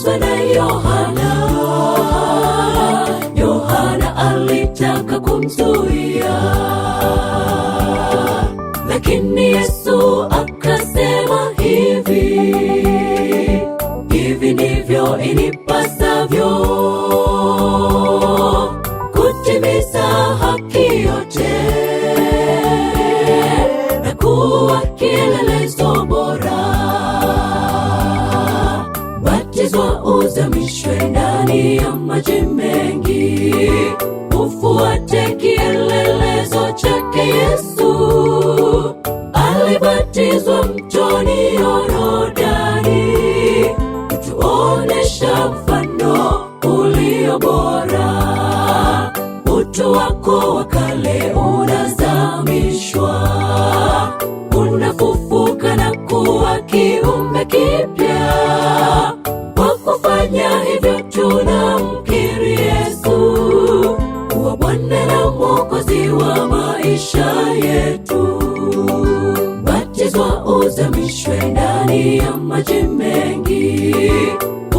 alibatizwa na Yohana. Yohana alitaka kumzuia, lakini Yesu akasema hivi, hivi ndivyo inipasavyo kutimiza haki yote na kuwa kielelezo bora. Batizwa, uzamishwe ndani ya maji mengi, ufuate kielelezo chake Yesu. Alibatizwa mtoni Yordani, kutuonesha mfano ulio bora. Utu wako wa kale unazamishwa, unafufuka na kuwa kiumbe kipya. Kwa kufanya hivyo tunamkiri Yesu kuwa Bwana na Mwokozi wa maisha yetu. Batizwa, uzamishwe ndani ya maji mengi,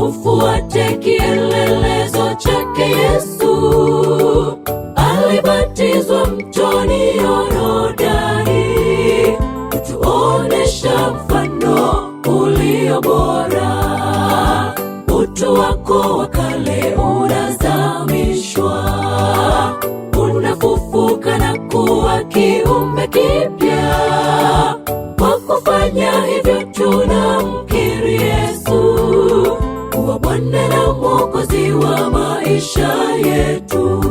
ufuate kielelezo chake Yesu. Alibatizwa mtoni Yordani, kutuonesha mfano ulio bora. Utu wako wa kale unazamishwa, unafufuka na kuwa kiumbe kipya. Kwa kufanya hivyo tunamkiri Yesu kuwa Bwana na Mwokozi wa maisha yetu.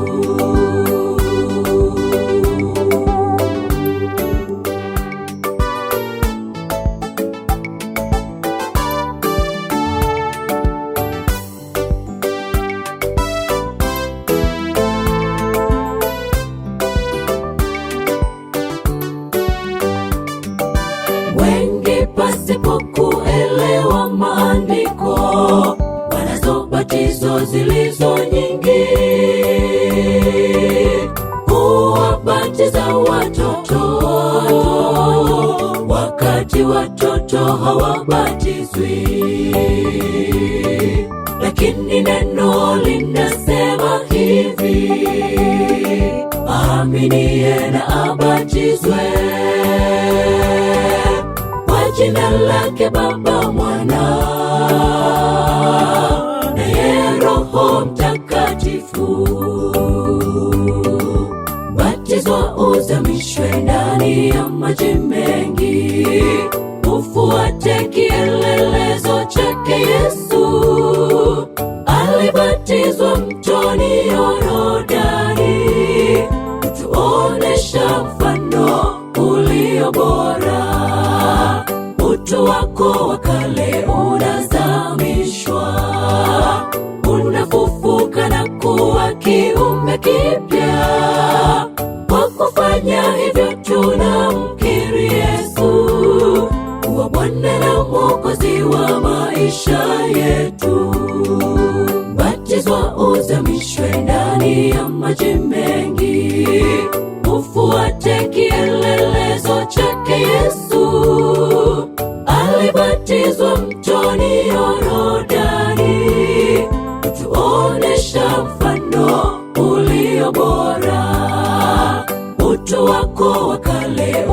Wengi pasipo kuelewa maandiko wanazo batizo zilizo nyingi. Huwabatiza watoto wakati watoto hawabatizwi. Lakini neno linasema hivi, aaminiye na abatizwe kwa jina lake Baba, Mwana naye Roho Mtakatifu. Batizwa, uzamishwe ndani ya maji mengi, ufuate kielelezo chake Yesu. Alibatizwa mtoni Yordani, kutuonesha mfano ulio bora. Utu wako wa kale unazamishwa, unafufuka na kuwa kiumbe kipya. Kwa kufanya hivyo tunamkiri Yesu kuwa Bwana na Mwokozi wa maisha yetu. Batizwa, uzamishwe ndani ya maji mengi, ufuate kielelezo chake Yesu. Alibatizwa mtoni Yordani, kutuonesha mfano ulio bora. Utu wako wa kale